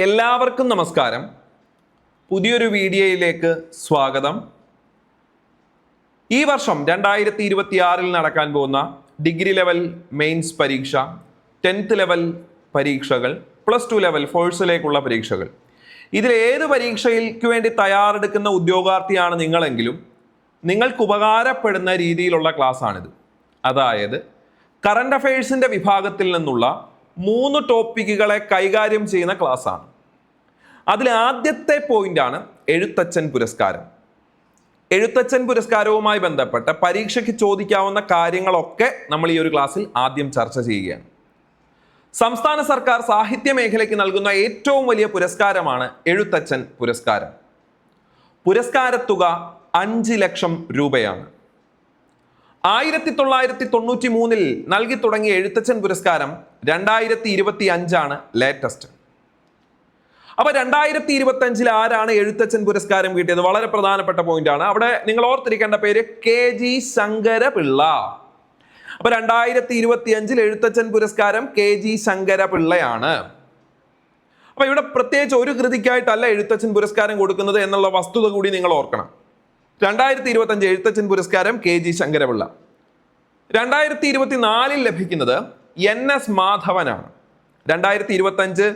എല്ലാവർക്കും നമസ്കാരം. പുതിയൊരു വീഡിയോയിലേക്ക് സ്വാഗതം. ഈ വർഷം 2026 നടക്കാൻ പോകുന്ന ഡിഗ്രി ലെവൽ മെയിൻസ് പരീക്ഷ, 10th ലെവൽ പരീക്ഷകൾ, +2 ലെവൽ ഫോഴ്സിലേക്കുള്ള പരീക്ഷകൾ, ഇതിലേത് പരീക്ഷയ്ക്ക് വേണ്ടി തയ്യാറെടുക്കുന്ന ഉദ്യോഗാർത്ഥിയാണ് നിങ്ങളെങ്കിലും നിങ്ങൾക്ക് ഉപകാരപ്പെടുന്ന രീതിയിലുള്ള ക്ലാസ്സാണിത്. അതായത് കറണ്ട് അഫയേഴ്സിൻ്റെ വിഭാഗത്തിൽ നിന്നുള്ള 3 ടോപ്പിക്കുകളെ കൈകാര്യം ചെയ്യുന്ന ക്ലാസ്സാണ്. അതിൽ ആദ്യത്തെ പോയിന്റാണ് എഴുത്തച്ഛൻ പുരസ്കാരം. എഴുത്തച്ഛൻ പുരസ്കാരവുമായി ബന്ധപ്പെട്ട പരീക്ഷയ്ക്ക് ചോദിക്കാവുന്ന കാര്യങ്ങളൊക്കെ നമ്മൾ ഈ ഒരു ക്ലാസ്സിൽ ആദ്യം ചർച്ച ചെയ്യുകയാണ്. സംസ്ഥാന സർക്കാർ സാഹിത്യ മേഖലയ്ക്ക് നൽകുന്ന ഏറ്റവും വലിയ പുരസ്കാരമാണ് എഴുത്തച്ഛൻ പുരസ്കാരം. പുരസ്കാരത്തുക 5 ലക്ഷം രൂപയാണ്. 1993 നൽകി തുടങ്ങിയ എഴുത്തച്ഛൻ പുരസ്കാരം 2025 ലേറ്റസ്റ്റ്. അപ്പൊ 2025 ആരാണ് എഴുത്തച്ഛൻ പുരസ്കാരം കിട്ടിയത്? വളരെ പ്രധാനപ്പെട്ട പോയിന്റ് ആണ്. അവിടെ നിങ്ങൾ ഓർത്തിരിക്കേണ്ട പേര് KG ശങ്കരപിള്ള. അപ്പൊ 2025 എഴുത്തച്ഛൻ പുരസ്കാരം KG ശങ്കരപിള്ളയാണ്. അപ്പൊ ഇവിടെ പ്രത്യേകിച്ച് ഒരു കൃതിക്കായിട്ടല്ല എഴുത്തച്ഛൻ പുരസ്കാരം കൊടുക്കുന്നത് എന്നുള്ള വസ്തുത കൂടി നിങ്ങൾ ഓർക്കണം. 2025 എഴുത്തച്ഛൻ പുരസ്കാരം KG ശങ്കരപിള്ള. 2024 ലഭിക്കുന്നത് NS മാധവനാണ്. 2025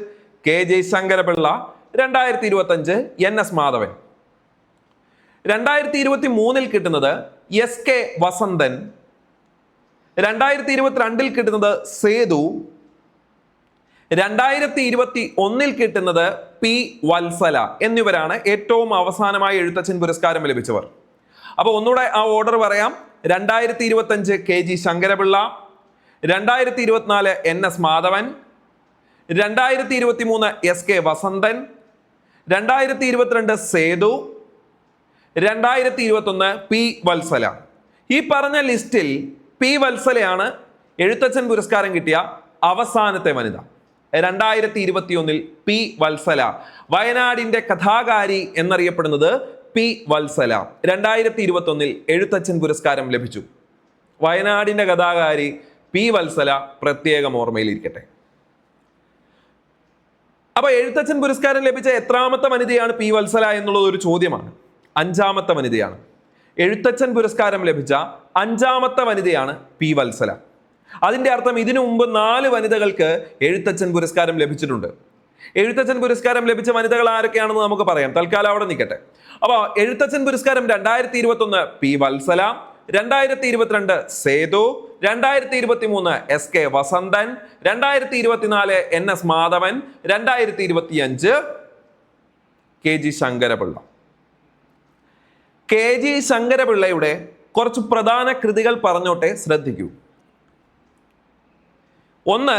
KG Sankara Pillai, 2025 NS Madhavan. 2023 കിട്ടുന്നത് SK വസന്തൻ, 2022 കിട്ടുന്നത് സേതു, 2021 കിട്ടുന്നത് P വത്സല എന്നിവരാണ് ഏറ്റവും അവസാനമായി എഴുത്തച്ഛൻ പുരസ്കാരം ലഭിച്ചവർ. അപ്പൊ ഒന്നുകൂടെ ആ ഓർഡർ പറയാം. 2025 KG Sankara Pillai, 2024 NS Madhavan, 2023 SK Vasanthan, 2022 Sethu, 2021 P Vatsala. ഈ പറഞ്ഞ ലിസ്റ്റിൽ P വത്സലയാണ് എഴുത്തച്ഛൻ പുരസ്കാരം കിട്ടിയ അവസാനത്തെ വനിത. 2021 P വത്സല, വയനാടിന്റെ കഥാകാരി എന്നറിയപ്പെടുന്നത് P വത്സല, 2021 എഴുത്തച്ഛൻ പുരസ്കാരം ലഭിച്ചു. വയനാടിന്റെ കഥാകാരി P വത്സല പ്രത്യേകം ഓർമ്മയിലിരിക്കട്ടെ. അപ്പൊ എഴുത്തച്ഛൻ പുരസ്കാരം ലഭിച്ച എത്രാമത്തെ വനിതയാണ് P വത്സല എന്നുള്ളത് ഒരു ചോദ്യമാണ്. 5ാമത്തെ വനിതയാണ്. എഴുത്തച്ഛൻ പുരസ്കാരം ലഭിച്ച 5ാമത്തെ വനിതയാണ് P വത്സല. അതിന്റെ അർത്ഥം ഇതിനു മുമ്പ് 4 വനിതകൾക്ക് എഴുത്തച്ഛൻ പുരസ്കാരം ലഭിച്ചിട്ടുണ്ട്. എഴുത്തച്ഛൻ പുരസ്കാരം ലഭിച്ച വനിതകൾ ആരൊക്കെയാണെന്ന് നമുക്ക് പറയാം. തൽക്കാലം അവിടെ നിൽക്കട്ടെ. അപ്പൊ എഴുത്തച്ഛൻ പുരസ്കാരം 2021 P Vatsala, 2022 Sethu, 2023 SK Vasanthan, 2024 NS Madhavan, 2025 KG Sankara Pillai. KG ശങ്കരപിള്ളയുടെ കുറച്ച് പ്രധാന കൃതികൾ പറഞ്ഞോട്ടെ, ശ്രദ്ധിക്കൂ. 1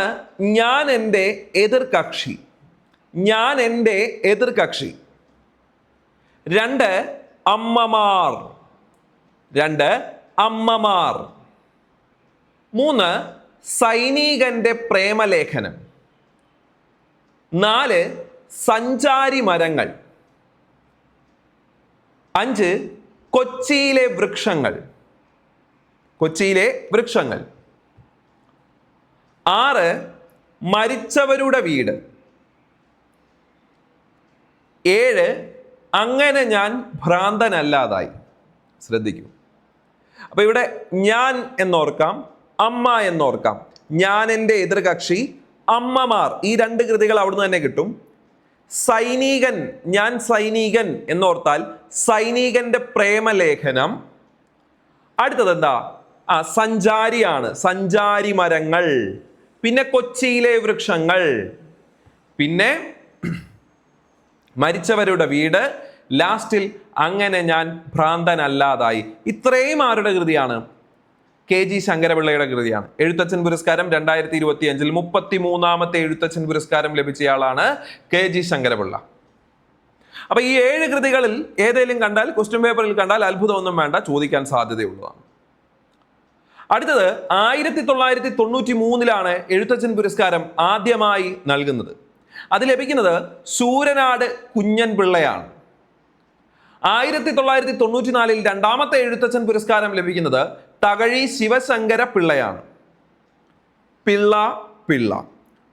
ഞാൻ എൻ്റെ എതിർകക്ഷി. ഞാൻ എൻ്റെ എതിർകക്ഷി. 2 അമ്മമാർ. 2 അമ്മമാർ. 3 സൈനികന്റെ പ്രേമലേഖനം. 4 സഞ്ചാരി മരങ്ങൾ. 5 കൊച്ചിയിലെ വൃക്ഷങ്ങൾ. കൊച്ചിയിലെ വൃക്ഷങ്ങൾ. 6 മരിച്ചവരുടെ വീട്. 7 അങ്ങനെ ഞാൻ ഭ്രാന്തനല്ലാതായി. ശ്രദ്ധിക്കൂ. അപ്പൊ ഇവിടെ ഞാൻ എന്നോർക്കാം, അമ്മ എന്നോർക്കാം. ഞാൻ എൻ്റെ എതിർകക്ഷി, അമ്മമാർ, ഈ 2 കൃതികൾ അവിടുന്ന് തന്നെ കിട്ടും. സൈനികൻ, ഞാൻ സൈനികൻ എന്നോർത്താൽ സൈനികന്റെ പ്രേമലേഖനം. അടുത്തത് എന്താ? സഞ്ചാരിയാണ്, സഞ്ചാരി മരങ്ങൾ. പിന്നെ കൊച്ചിയിലെ വൃക്ഷങ്ങൾ, പിന്നെ മരിച്ചവരുടെ വീട്, ലാസ്റ്റിൽ അങ്ങനെ ഞാൻ ഭ്രാന്തനല്ലാതായി. ഇത്രയും ആരുടെ കൃതിയാണ്? KG ശങ്കരപിള്ളയുടെ കൃതിയാണ്. എഴുത്തച്ഛൻ പുരസ്കാരം 2025 33ാമത്തെ എഴുത്തച്ഛൻ പുരസ്കാരം ലഭിച്ചയാളാണ് KG ശങ്കരപിള്ള. അപ്പൊ ഈ 7 കൃതികളിൽ ഏതെങ്കിലും കണ്ടാൽ, ക്വസ്റ്റ്യൻ പേപ്പറിൽ കണ്ടാൽ അത്ഭുതമൊന്നും വേണ്ട, ചോദിക്കാൻ സാധ്യതയുള്ളതാണ്. അടുത്തത് 1993 എഴുത്തച്ഛൻ പുരസ്കാരം ആദ്യമായി നൽകുന്നത്. അത് ലഭിക്കുന്നത് ശൂരനാട് കുഞ്ഞൻ പിള്ളയാണ്. 1994 രണ്ടാമത്തെ എഴുത്തച്ഛൻ പുരസ്കാരം ലഭിക്കുന്നത് തകഴി ശിവശങ്കര പിള്ളയാണ്. പിള്ള,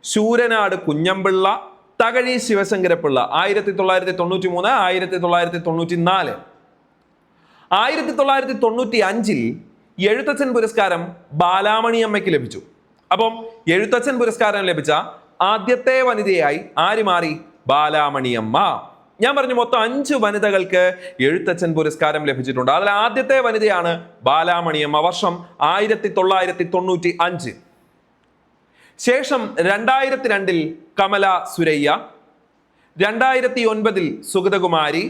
ശൂരനാട് കുഞ്ഞമ്പിള്ള, തകഴി ശിവശങ്കരപ്പിള്ള 1993, 1994. 1995 എഴുത്തച്ഛൻ പുരസ്കാരം ബാലാമണിയമ്മയ്ക്ക് ലഭിച്ചു. അപ്പം എഴുത്തച്ഛൻ പുരസ്കാരം ലഭിച്ച ആദ്യത്തെ വനിതയായി ആര് മാറി? ബാലാമണിയമ്മ. ഞാൻ പറഞ്ഞു മൊത്തം 5 വനിതകൾക്ക് എഴുത്തച്ഛൻ പുരസ്കാരം ലഭിച്ചിട്ടുണ്ട്. അതിൽ ആദ്യത്തെ വനിതയാണ് ബാലാമണിയമ്മ. വർഷം 1995. ശേഷം 2002 കമല സുരയ്യ, 2009 സുഗതകുമാരി,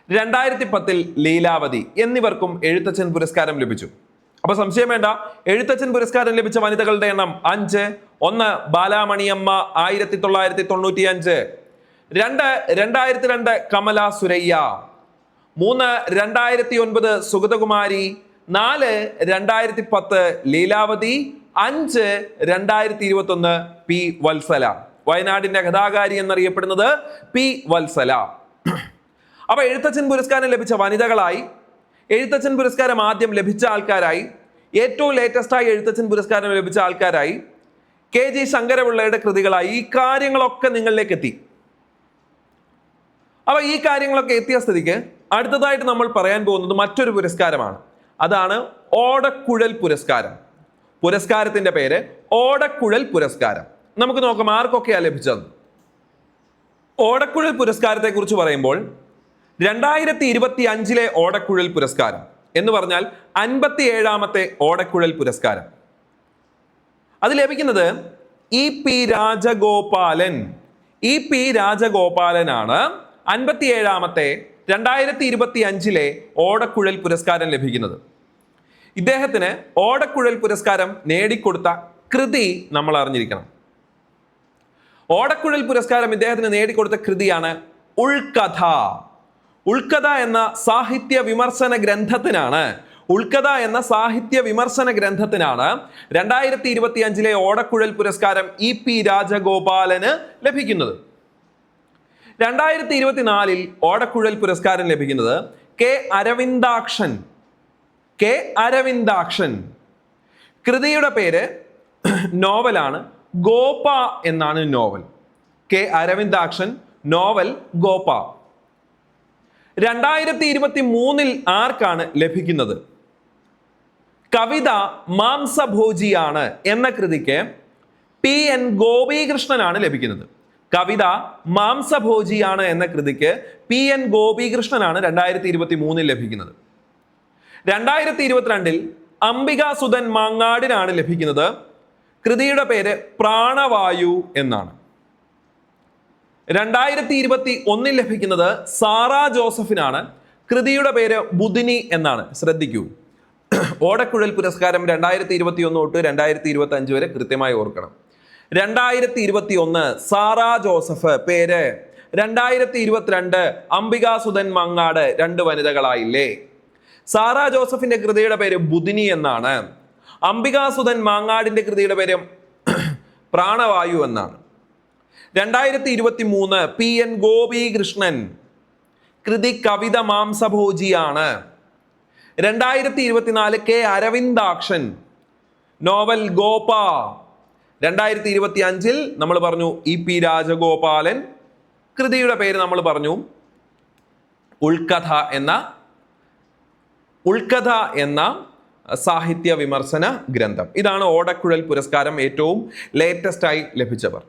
2010 ലീലാവതി എന്നിവർക്കും എഴുത്തച്ഛൻ പുരസ്കാരം ലഭിച്ചു. അപ്പൊ സംശയം വേണ്ട, എഴുത്തച്ഛൻ പുരസ്കാരം ലഭിച്ച വനിതകളുടെ എണ്ണം 5. 1 ബാലാമണിയമ്മ 1995, 2 2002 കമല സുരയ്യ, 3 2009 സുഗതകുമാരി, 4 2010 ലീലാവതി, 5 2021 പി വത്സല. വയനാടിന്റെ കഥാകാരി എന്നറിയപ്പെടുന്നത് പി വത്സല. അപ്പൊ എഴുത്തച്ഛൻ പുരസ്കാരം ലഭിച്ച വനിതകളായി, എഴുത്തച്ഛൻ പുരസ്കാരം ആദ്യം ലഭിച്ച ആൾക്കാരായി, ഏറ്റവും ലേറ്റസ്റ്റായി എഴുത്തച്ഛൻ പുരസ്കാരം ലഭിച്ച ആൾക്കാരായി, KG ശങ്കരപിള്ളയുടെ കൃതികളായി, ഈ കാര്യങ്ങളൊക്കെ നിങ്ങളിലേക്ക് എത്തി. അപ്പൊ ഈ കാര്യങ്ങളൊക്കെ എത്തിയ സ്ഥിതിക്ക് അടുത്തതായിട്ട് നമ്മൾ പറയാൻ പോകുന്നത് മറ്റൊരു പുരസ്കാരമാണ്. അതാണ് ഓടക്കുഴൽ പുരസ്കാരം. പുരസ്കാരത്തിന്റെ പേര് ഓടക്കുഴൽ പുരസ്കാരം. നമുക്ക് നോക്കാം ആർക്കൊക്കെയാണ് ലഭിച്ചത്. ഓടക്കുഴൽ പുരസ്കാരത്തെ കുറിച്ച് പറയുമ്പോൾ 2025 ഓടക്കുഴൽ പുരസ്കാരം എന്ന് പറഞ്ഞാൽ 57ാമത്തെ ഓടക്കുഴൽ പുരസ്കാരം. അത് ലഭിക്കുന്നത് EP രാജഗോപാലൻ. EP രാജഗോപാലനാണ് 57ാമത്തെ 2025 ഓടക്കുഴൽ പുരസ്കാരം ലഭിക്കുന്നത്. ഇദ്ദേഹത്തിന് ഓടക്കുഴൽ പുരസ്കാരം നേടിക്കൊടുത്ത കൃതി നമ്മൾ അറിഞ്ഞിരിക്കണം. ഓടക്കുഴൽ പുരസ്കാരം ഇദ്ദേഹത്തിന് നേടിക്കൊടുത്ത കൃതിയാണ് ഉൾക്കഥ. ഉൾക്കഥ എന്ന സാഹിത്യ വിമർശന ഗ്രന്ഥത്തിനാണ് 2025 ഓടക്കുഴൽ പുരസ്കാരം EP രാജഗോപാലന് ലഭിക്കുന്നത്. 2024 ഓടക്കുഴൽ പുരസ്കാരം ലഭിക്കുന്നത് കെ അരവിന്ദാക്ഷൻ. കൃതിയുടെ പേര് നോവലാണ് ഗോപ എന്നാണ് novel. K Aravindakshan, novel Gopa. 2023 ആർക്കാണ് ലഭിക്കുന്നത്? കവിത മാംസഭോജിയാണ് എന്ന കൃതിക്ക് PN ഗോപികൃഷ്ണനാണ് ലഭിക്കുന്നത്. കവിത മാംസഭോജിയാണ് എന്ന കൃതിക്ക് PN ഗോപികൃഷ്ണനാണ് 2023 ലഭിക്കുന്നത്. 2022 അംബികാസുധൻ മാങ്ങാടിനാണ് ലഭിക്കുന്നത്. കൃതിയുടെ പേര് പ്രാണവായു എന്നാണ്. 2021 ലഭിക്കുന്നത് സാറാ ജോസഫിനാണ്. കൃതിയുടെ പേര് ബുധിനി എന്നാണ്. ശ്രദ്ധിക്കൂ, ഓടക്കുഴൽ പുരസ്കാരം 2021 തൊട്ട് 2025 വരെ കൃത്യമായി ഓർക്കണം. 2021 സാറാ ജോസഫ് പേര്, 2022 അംബികാസുധൻ മങ്ങാട്, 2 വനിതകളായില്ലേ. സാറാ ജോസഫിന്റെ കൃതിയുടെ പേര് ബുധിനി എന്നാണ്. അംബികാസുധൻ മാങ്ങാടിന്റെ കൃതിയുടെ പേര് പ്രാണവായു എന്നാണ്. 2023 PN ഗോപികൃഷ്ണൻ, കൃതി കവിത മാംസഭോജിയാണ്. 2024 കെ അരവിന്ദാക്ഷൻ, നോവൽ ഗോപ. 2025 നമ്മൾ പറഞ്ഞു EP രാജഗോപാലൻ, കൃതിയുടെ പേര് നമ്മൾ പറഞ്ഞു ഉൾക്കഥ എന്ന സാഹിത്യ വിമർശന ഗ്രന്ഥം. ഇതാണ് ഓടക്കുഴൽ പുരസ്കാരം ഏറ്റവും ലേറ്റസ്റ്റ് ആയി ലഭിച്ചവർ.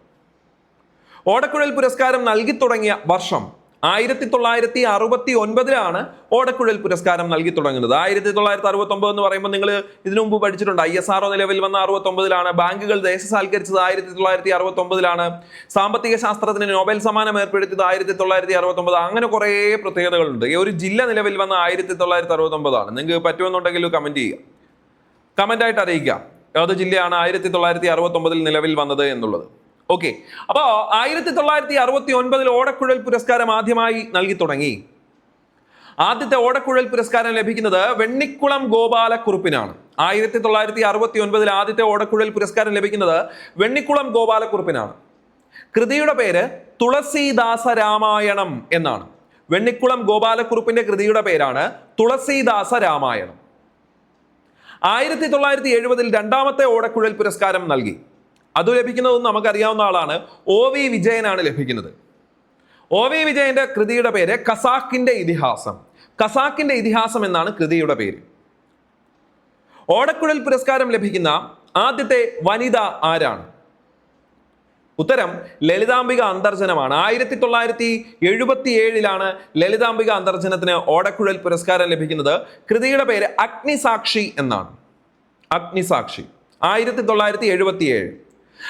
ഓടക്കുഴൽ പുരസ്കാരം നൽകി തുടങ്ങിയ വർഷം 1969 ഓടക്കുഴൽ പുരസ്കാരം നൽകി തുടങ്ങുന്നത്. 1969 എന്ന് പറയുമ്പോൾ നിങ്ങൾ ഇതിനു മുമ്പ് പഠിച്ചിട്ടുണ്ട്. ISRO നിലവിൽ വന്ന 69 ബാങ്കുകൾ ദേശസാൽക്കരിച്ചത് 1969. സാമ്പത്തിക ശാസ്ത്രത്തിന് നോബൽ സമ്മാനം ഏർപ്പെടുത്തിയത് 1969. അങ്ങനെ കുറെ പ്രത്യേകതകളുണ്ട്. ഒരു ജില്ല നിലവിൽ വന്ന 1969. നിങ്ങൾക്ക് പറ്റുമെന്നുണ്ടെങ്കിൽ കമന്റ് ചെയ്യുക, കമന്റ് ആയിട്ട് അറിയിക്കുക ഏത് ജില്ലയാണ് 1969 നിലവിൽ വന്നത് എന്നുള്ളത്. ഓക്കെ, അപ്പോ 1969 ഓടക്കുഴൽ പുരസ്കാരം ആദ്യമായി നൽകി തുടങ്ങി. ആദ്യത്തെ ഓടക്കുഴൽ പുരസ്കാരം ലഭിക്കുന്നത് വെണ്ണിക്കുളം ഗോപാലക്കുറുപ്പിനാണ്. 1969 ആദ്യത്തെ ഓടക്കുഴൽ പുരസ്കാരം ലഭിക്കുന്നത് വെണ്ണിക്കുളം ഗോപാലക്കുറുപ്പിനാണ്. കൃതിയുടെ പേര് തുളസീദാസ രാമായണം എന്നാണ്. വെണ്ണിക്കുളം ഗോപാലക്കുറുപ്പിന്റെ കൃതിയുടെ പേരാണ് തുളസീദാസ രാമായണം. 1970 രണ്ടാമത്തെ ഓടക്കുഴൽ പുരസ്കാരം നൽകി. അത് ലഭിക്കുന്നതും നമുക്കറിയാവുന്ന ആളാണ് OV വിജയനാണ് ലഭിക്കുന്നത്. OV വിജയന്റെ കൃതിയുടെ പേര് ഖസാക്കിന്റെ ഇതിഹാസം. ഖസാക്കിന്റെ ഇതിഹാസം എന്നാണ് കൃതിയുടെ പേര്. ഓടക്കുഴൽ പുരസ്കാരം ലഭിക്കുന്ന ആദ്യത്തെ വനിത ആരാണ്? ഉത്തരം ലളിതാംബിക അന്തർജനമാണ്. 1977 ലളിതാംബിക അന്തർജനത്തിന് ഓടക്കുഴൽ പുരസ്കാരം ലഭിക്കുന്നത്. കൃതിയുടെ പേര് അഗ്നിസാക്ഷി എന്നാണ്. അഗ്നിസാക്ഷി 1977.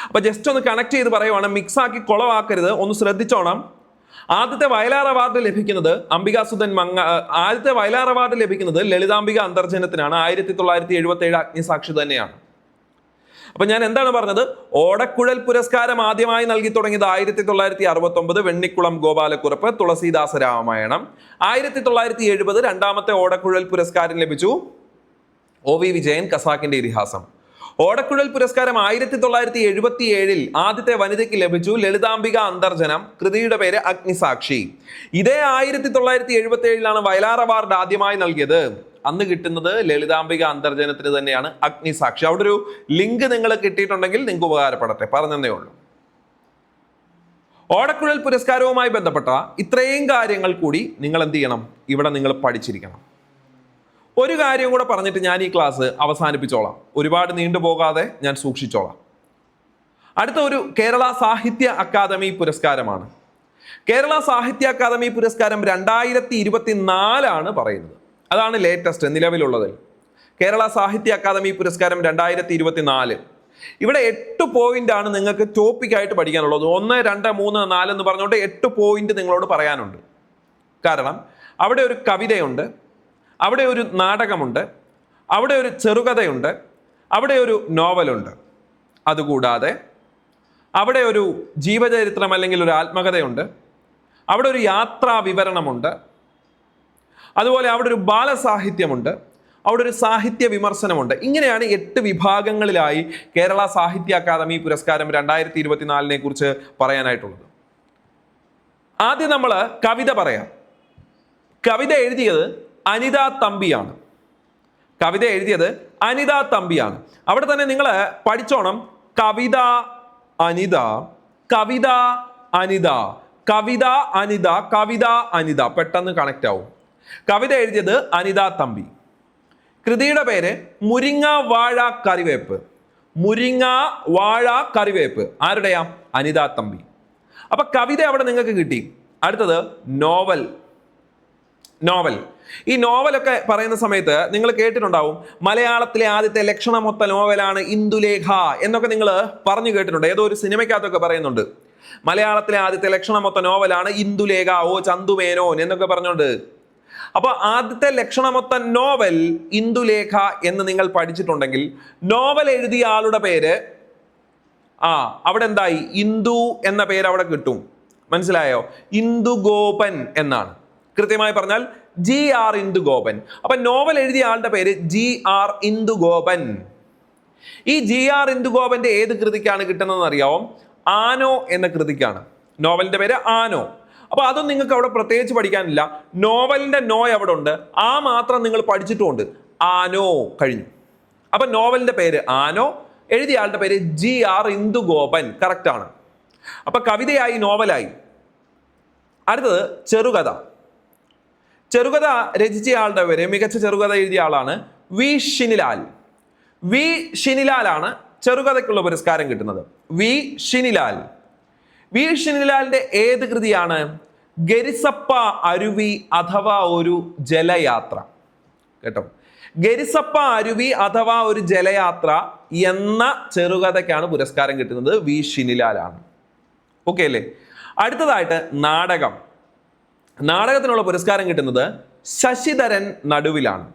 അപ്പൊ ജസ്റ്റ് ഒന്ന് കണക്ട് ചെയ്ത് പറയുവാണ്, മിക്സ് ആക്കി കുളവാക്കരുത്, ഒന്ന് ശ്രദ്ധിച്ചോണം. ആദ്യത്തെ വയലാർ അവാർഡ് ലഭിക്കുന്നത് ആദ്യത്തെ വയലാർ അവാർഡ് ലഭിക്കുന്നത് ലളിതാംബിക അന്തർജനത്തിനാണ്. 1977 അഗ്നിസാക്ഷി തന്നെയാണ്. അപ്പൊ ഞാൻ എന്താണ് പറഞ്ഞത്? ഓടക്കുഴൽ പുരസ്കാരം ആദ്യമായി നൽകി തുടങ്ങിയത് 1969 വെണ്ണിക്കുളം ഗോപാലക്കുറുപ്പ് തുളസീദാസ രാമായണം. 1970 രണ്ടാമത്തെ ഓടക്കുഴൽ പുരസ്കാരം ലഭിച്ചു OV വിജയൻ ഖസാക്കിന്റെ ഇതിഹാസം. ഓടക്കുഴൽ പുരസ്കാരം 1977 ആദ്യത്തെ വനിതയ്ക്ക് ലഭിച്ചു ലളിതാംബിക അന്തർജനം. കൃതിയുടെ പേര് അഗ്നിസാക്ഷി. ഇതേ 1977 വയലാർ അവാർഡ് ആദ്യമായി നൽകിയത്. അന്ന് കിട്ടുന്നത് ലളിതാംബിക അന്തർജനത്തിന് തന്നെയാണ്, അഗ്നിസാക്ഷി. അവിടെ ഒരു ലിങ്ക് നിങ്ങൾ കിട്ടിയിട്ടുണ്ടെങ്കിൽ നിങ്ങൾക്ക് ഉപകാരപ്പെടട്ടെ, പറഞ്ഞതേ ഉള്ളൂ. ഓടക്കുഴൽ പുരസ്കാരവുമായി ബന്ധപ്പെട്ട ഇത്രയും കാര്യങ്ങൾ കൂടി നിങ്ങൾ എന്ത് ചെയ്യണം? ഇവിടെ നിങ്ങൾ പഠിച്ചിരിക്കണം. ഒരു കാര്യം കൂടെ പറഞ്ഞിട്ട് ഞാൻ ഈ ക്ലാസ് അവസാനിപ്പിച്ചോളാം. ഒരുപാട് നീണ്ടുപോകാതെ ഞാൻ സൂക്ഷിച്ചോളാം. അടുത്ത ഒരു കേരള സാഹിത്യ അക്കാദമി പുരസ്കാരമാണ്. കേരള സാഹിത്യ അക്കാദമി പുരസ്കാരം 2024 പറയുന്നത്. അതാണ് ലേറ്റസ്റ്റ് നിലവിലുള്ളതിൽ. കേരള സാഹിത്യ അക്കാദമി പുരസ്കാരം 2024. ഇവിടെ 8 പോയിന്റ് ആണ് നിങ്ങൾക്ക് ടോപ്പിക്കായിട്ട് പഠിക്കാനുള്ളത്. 1, 2, 3, 4 എന്ന് പറഞ്ഞുകൊണ്ട് 8 പോയിന്റ് നിങ്ങളോട് പറയാനുണ്ട്. കാരണം അവിടെ ഒരു കവിതയുണ്ട്, അവിടെ ഒരു നാടകമുണ്ട്, അവിടെ ഒരു ചെറുകഥയുണ്ട്, അവിടെ ഒരു നോവലുണ്ട്. അതുകൂടാതെ അവിടെ ഒരു ജീവചരിത്രം അല്ലെങ്കിൽ ഒരു ആത്മകഥയുണ്ട്, അവിടെ ഒരു യാത്രാ വിവരണമുണ്ട്, അതുപോലെ അവിടെ ഒരു ബാലസാഹിത്യമുണ്ട്, അവിടെ ഒരു സാഹിത്യ വിമർശനമുണ്ട്. ഇങ്ങനെയാണ് 8 വിഭാഗങ്ങളിലായി കേരള സാഹിത്യ അക്കാദമി പുരസ്കാരം 2024 കുറിച്ച് പറയാനായിട്ടുള്ളത്. ആദ്യം നമ്മൾ കവിത പറയാം. കവിത എഴുതിയത് അനിത തമ്പിയാണ്. കവിത എഴുതിയത് അനിത തമ്പിയാണ്. അവിടെ തന്നെ നിങ്ങൾ പഠിച്ചോണം, കവിത അനിത, കവിത അനിത, കവിത അനിത, കവിത അനിത, പെട്ടെന്ന് കണക്ട് ആവും. കവിത എഴുതിയത് അനിത തമ്പി. കൃതിയുടെ പേര് മുരിങ്ങ വാഴ കറിവേപ്പ്. മുരിങ്ങ വാഴ കറിവേപ്പ് ആരുടെയാ? അനിത തമ്പി. അപ്പൊ കവിത അവിടെ നിങ്ങൾക്ക് കിട്ടി. അടുത്തത് നോവൽ. നോവൽ. ഈ നോവലൊക്കെ പറയുന്ന സമയത്ത് നിങ്ങൾ കേട്ടിട്ടുണ്ടാവും, മലയാളത്തിലെ ആദ്യത്തെ ലക്ഷണമൊത്ത നോവലാണ് ഇന്ദുലേഖ എന്നൊക്കെ നിങ്ങൾ പറഞ്ഞു കേട്ടിട്ടുണ്ട്. ഏതോ ഒരു സിനിമയ്ക്കകത്തൊക്കെ പറയുന്നുണ്ട്, മലയാളത്തിലെ ആദ്യത്തെ ലക്ഷണമൊത്ത നോവലാണ് ഇന്ദുലേഖ, ഓ ചന്തുമേനോൻ എന്നൊക്കെ പറഞ്ഞുകൊണ്ട്. അപ്പൊ ആദ്യത്തെ ലക്ഷണമൊത്ത നോവൽ ഇന്ദുലേഖ എന്ന് നിങ്ങൾ പഠിച്ചിട്ടുണ്ടെങ്കിൽ നോവൽ എഴുതിയ ആളുടെ പേര് അവിടെ എന്തായി? ഇന്ദു എന്ന പേര് അവിടെ കിട്ടും. മനസ്സിലായോ? ഇന്ദുഗോപൻ എന്നാണ്. കൃത്യമായി പറഞ്ഞാൽ GR ഇന്ദുഗോപൻ. അപ്പൊ നോവൽ എഴുതിയ ആളുടെ പേര് GR ഇന്ദുഗോപൻ. ഈ GR ഇന്ദുഗോപന്റെ ഏത് കൃതിക്കാണ് കിട്ടുന്നതെന്ന് അറിയാവോ? ആനോ എന്ന കൃതിക്കാണ്. നോവലിന്റെ പേര് ആനോ. അപ്പൊ അതൊന്നും നിങ്ങൾക്ക് അവിടെ പ്രത്യേകിച്ച് പഠിക്കാനില്ല. നോവലിന്റെ നോ അവിടെ ഉണ്ട്, മാത്രം നിങ്ങൾ പഠിച്ചിട്ടുമുണ്ട്. ആനോ കഴിഞ്ഞു. അപ്പൊ നോവലിന്റെ പേര് ആനോ, എഴുതിയ ആളുടെ പേര് GR ഇന്ദുഗോപൻ. കറക്റ്റ് ആണ്. അപ്പൊ കവിതയായി, നോവലായി. അടുത്തത് ചെറുകഥ. ചെറുകഥ രചിച്ച ആളുടെ പേര്, മികച്ച ചെറുകഥ എഴുതിയ ആളാണ് വി ഷിനിലാൽ. വി ഷിനിലാലാണ് ചെറുകഥയ്ക്കുള്ള പുരസ്കാരം കിട്ടുന്നത്. വി ഷിനിലാൽ. വി ഷിനിലാലിന്റെ ഏത് കൃതിയാണ്? ഗരിസപ്പ അരുവി അഥവാ ഒരു ജലയാത്ര. കേട്ടോ, ഗരിസപ്പ അരുവി അഥവാ ഒരു ജലയാത്ര എന്ന ചെറുകഥയ്ക്കാണ് പുരസ്കാരം കിട്ടുന്നത്. വി ഷിനിലാലാണ്. ഓക്കെ അല്ലേ? അടുത്തതായിട്ട് നാടകം. നാടകത്തിനുള്ള പുരസ്കാരം കിട്ടുന്നത് ശശിധരൻ നടുവിലാണ്.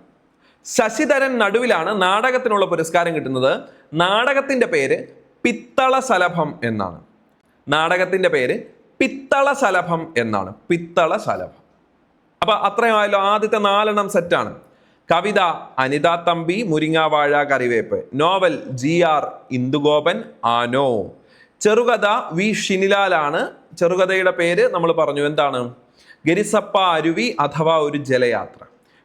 ശശിധരൻ നടുവിലാണ് നാടകത്തിനുള്ള പുരസ്കാരം കിട്ടുന്നത്. നാടകത്തിന്റെ പേര് പിത്തളശലഭം എന്നാണ്. നാടകത്തിന്റെ പേര് പിത്തളശലഭം എന്നാണ്. പിത്തളശലഭം. അപ്പൊ അത്രയുമായല്ലോ. ആദ്യത്തെ 4 സെറ്റാണ്. കവിത അനിത തമ്പി, മുരിങ്ങ വാഴ കറിവേപ്പ്. Novel GR Indugopan, Aano. ചെറുകഥ വി ഷിനിലാലാണ്. ചെറുകഥയുടെ പേര് നമ്മൾ പറഞ്ഞു, എന്താണ്? ഗരിസപ്പ അരുവി അഥവാ ഒരു ജലയാത്ര.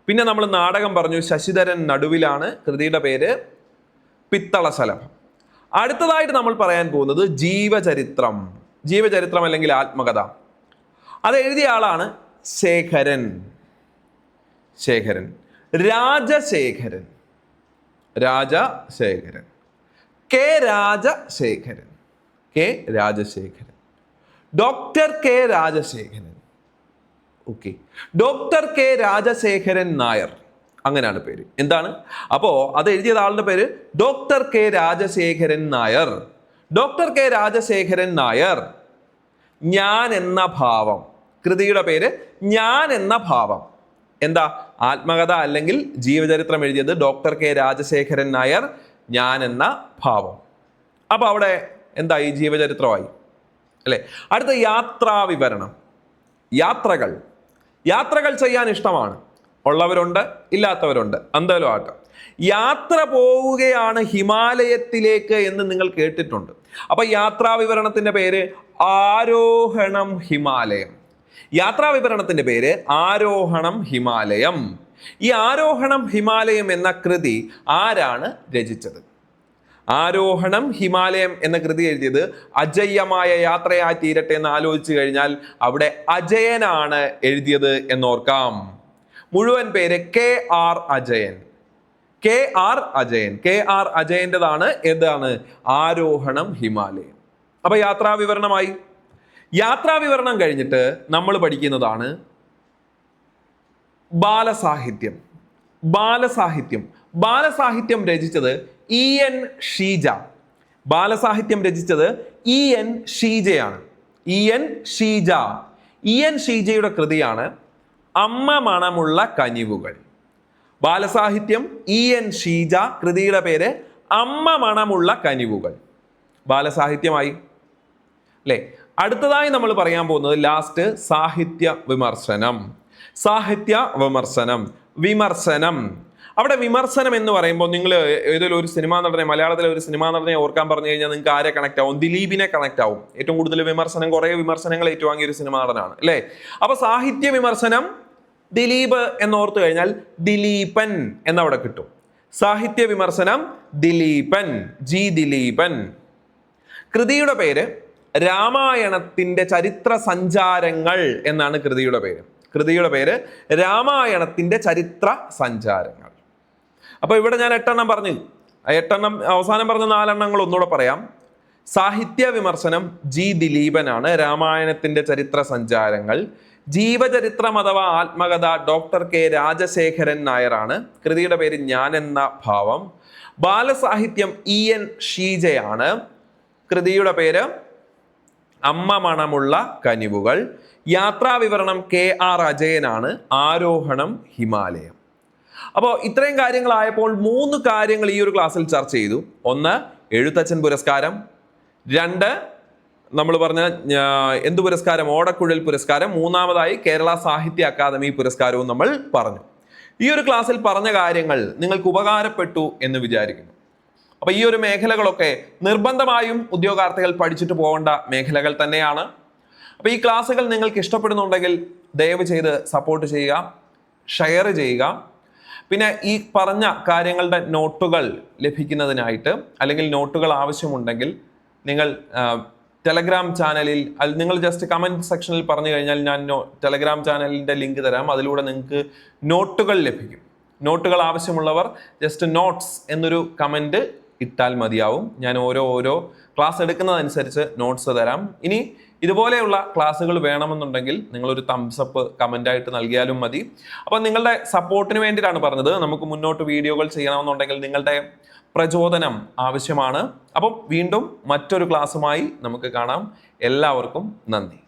പിന്നെ നമ്മൾ നാടകം പറഞ്ഞു, ശശിധരൻ നടുവിലാണ്. കൃതിയുടെ പേര് പിത്തളശലഭം. അടുത്തതായിട്ട് നമ്മൾ പറയാൻ പോകുന്നത് ജീവചരിത്രം. ജീവചരിത്രം അല്ലെങ്കിൽ ആത്മകഥ. അത് എഴുതിയ ആളാണ് Sekharan. Sekharan, Rajasekharan. Rajasekharan, K Rajasekharan. K Rajasekharan, doctor K Rajasekharan. Okay, doctor K Rajasekharan Nair, അങ്ങനെയാണ് പേര്. എന്താണ്? അപ്പോ അത് എഴുതിയത് ആളുടെ പേര് doctor K Rajasekharan Nair. Doctor K Rajasekharan Nair. ഞാൻ എന്ന ഭാവം, കൃതിയുടെ പേര് ഞാൻ എന്ന ഭാവം. എന്താ? ആത്മകഥ അല്ലെങ്കിൽ ജീവചരിത്രം എഴുതിയത് ഡോക്ടർ കെ രാജശേഖരൻ നായർ, ഞാൻ എന്ന ഭാവം. അപ്പൊ അവിടെ എന്തായി? ജീവചരിത്രമായി അല്ലെ. അടുത്ത യാത്രാവിവരണം. യാത്രകൾ. യാത്രകൾ ചെയ്യാൻ ഇഷ്ടമാണ്. ഉള്ളവരുണ്ട്, ഇല്ലാത്തവരുണ്ട്. എന്തായാലും ആട്ടെ, യാത്ര പോവുകയാണ് ഹിമാലയത്തിലേക്ക് എന്ന് നിങ്ങൾ കേട്ടിട്ടുണ്ട്. അപ്പൊ യാത്രാവിവരണത്തിന്റെ പേര് ആരോഹണം ഹിമാലയം. യാത്രാവിവരണത്തിന്റെ പേര് ആരോഹണം ഹിമാലയം. ഈ ആരോഹണം ഹിമാലയം എന്ന കൃതി ആരാണ് രചിച്ചത്? ആരോഹണം ഹിമാലയം എന്ന കൃതി എഴുതിയത് അജയ്യമായ യാത്രയായി തീരട്ടെ എന്ന് ആലോചിച്ചു കഴിഞ്ഞാൽ അവിടെ അജയനാണ് എഴുതിയത് എന്നോർക്കാം. മുഴുവൻ പേര് K R Ajayan. K R Ajayan. K R അജയൻ്റെതാണ് എന്താണ്? ആരോഹണം ഹിമാലയം. അപ്പൊ യാത്രാവിവരണമായി. യാത്രാവിവരണം കഴിഞ്ഞിട്ട് നമ്മൾ പഠിക്കുന്നതാണ് ബാലസാഹിത്യം. ബാലസാഹിത്യം. ബാലസാഹിത്യം രചിച്ചത് ഇ എൻ ഷീജ. ബാലസാഹിത്യം രചിച്ചത് ഇ എൻ ഷീജയാണ്. E N Sheeja. E N ഷീജയുടെ കൃതിയാണ് അമ്മ മണമുള്ള കനിവുകൾ. ബാലസാഹിത്യം ഇ എൻ ഷീജ, കൃതിയുടെ പേര് അമ്മ മണമുള്ള കനിവുകൾ. ബാലസാഹിത്യമായി അല്ലേ. അടുത്തതായി നമ്മൾ പറയാൻ പോകുന്നത് ലാസ്റ്റ് സാഹിത്യ വിമർശനം. സാഹിത്യ വിമർശനം. വിമർശനം. അവിടെ വിമർശനം എന്ന് പറയുമ്പോൾ നിങ്ങൾ ഏതൊരു ഒരു സിനിമാ നടനെ, മലയാളത്തിലെ ഒരു സിനിമാ നടനെ ഓർക്കാൻ പറഞ്ഞു കഴിഞ്ഞാൽ നിങ്ങൾക്ക് ആരെ കണക്ട് ആവും? ദിലീപിനെ കണക്ട് ആവും. ഏറ്റവും കൂടുതൽ വിമർശനം, കുറേ വിമർശനങ്ങൾ ഏറ്റുവാങ്ങിയ ഒരു സിനിമാ നടനാണ് അല്ലേ. അപ്പൊ സാഹിത്യ വിമർശനം ദിലീപ് എന്നോർത്ത് കഴിഞ്ഞാൽ ദിലീപൻ എന്നവിടെ കിട്ടും. സാഹിത്യ വിമർശനം ദിലീപൻ, ജി ദിലീപൻ. കൃതിയുടെ പേര് രാമായണത്തിന്റെ ചരിത്ര സഞ്ചാരങ്ങൾ എന്നാണ് കൃതിയുടെ പേര്. കൃതിയുടെ പേര് രാമായണത്തിന്റെ ചരിത്ര സഞ്ചാരങ്ങൾ. അപ്പൊ ഇവിടെ ഞാൻ 8 എണ്ണം പറഞ്ഞു. 8 എണ്ണം അവസാനം പറഞ്ഞ 4 എണ്ണങ്ങൾ ഒന്നുകൂടെ പറയാം. സാഹിത്യ വിമർശനം ജി ദിലീപനാണ്. രാമായണത്തിന്റെ ചരിത്ര സഞ്ചാരങ്ങൾ. ജീവചരിത്രം അഥവാ ആത്മകഥ ഡോക്ടർ കെ രാജശേഖരൻ നായരാണ്. കൃതിയുടെ പേര് ഞാൻ എന്ന ഭാവം. ബാലസാഹിത്യം ഇ എൻ ഷീജയാണ്. കൃതിയുടെ പേര് അമ്മ മണമുള്ള കനിവുകൾ. യാത്രാവിവരണം K R അജയനാണ്. ആരോഹണം ഹിമാലയം. അപ്പോൾ ഇത്രയും കാര്യങ്ങളായപ്പോൾ 3 കാര്യങ്ങൾ ഈ ഒരു ക്ലാസ്സിൽ ചർച്ച ചെയ്തു. 1 എഴുത്തച്ഛൻ പുരസ്കാരം, 2 നമ്മൾ പറഞ്ഞ എന്ത് പുരസ്കാരം? ഓടക്കുഴൽ പുരസ്കാരം, 3ാമതായി കേരള സാഹിത്യ അക്കാദമി പുരസ്കാരവും നമ്മൾ പറഞ്ഞു. ഈ ഒരു ക്ലാസ്സിൽ പറഞ്ഞ കാര്യങ്ങൾ നിങ്ങൾക്ക് ഉപകാരപ്പെട്ടു എന്ന് വിചാരിക്കുന്നു. അപ്പൊ ഈ ഒരു മേഖലകളൊക്കെ നിർബന്ധമായും ഉദ്യോഗാർത്ഥികൾ പഠിച്ചിട്ട് പോകേണ്ട മേഖലകൾ തന്നെയാണ്. അപ്പൊ ഈ ക്ലാസ്സുകൾ നിങ്ങൾക്ക് ഇഷ്ടപ്പെടുന്നുണ്ടെങ്കിൽ ദയവ് ചെയ്ത് സപ്പോർട്ട് ചെയ്യുക, ഷെയർ ചെയ്യുക. പിന്നെ ഈ പറഞ്ഞ കാര്യങ്ങളുടെ നോട്ടുകൾ ലഭിക്കുന്നതിനായിട്ട് അല്ലെങ്കിൽ നോട്ടുകൾ ആവശ്യമുണ്ടെങ്കിൽ നിങ്ങൾ ടെലഗ്രാം ചാനലിൽ നിങ്ങൾ ജസ്റ്റ് കമന്റ് സെക്ഷനിൽ പറഞ്ഞു കഴിഞ്ഞാൽ ഞാൻ ടെലഗ്രാം ചാനലിന്റെ ലിങ്ക് തരാം. അതിലൂടെ നിങ്ങൾക്ക് നോട്ടുകൾ ലഭിക്കും. നോട്ടുകൾ ആവശ്യമുള്ളവർ ജസ്റ്റ് നോട്ട്സ് എന്നൊരു കമന്റ് ഇട്ടാൽ മതിയാവും. ഞാൻ ഓരോ ക്ലാസ് എടുക്കുന്നതനുസരിച്ച് നോട്ട്സ് തരാം. ഇനി ഇതുപോലെയുള്ള ക്ലാസ്സുകൾ വേണമെന്നുണ്ടെങ്കിൽ നിങ്ങളൊരു തംസപ്പ് കമൻ്റായിട്ട് നൽകിയാലും മതി. അപ്പോൾ നിങ്ങളുടെ സപ്പോർട്ടിന് വേണ്ടിയിട്ടാണ് പറഞ്ഞത്. നമുക്ക് മുന്നോട്ട് വീഡിയോകൾ ചെയ്യണമെന്നുണ്ടെങ്കിൽ നിങ്ങളുടെ പ്രചോദനം ആവശ്യമാണ്. അപ്പം വീണ്ടും മറ്റൊരു ക്ലാസ്സുമായി നമുക്ക് കാണാം. എല്ലാവർക്കും നന്ദി.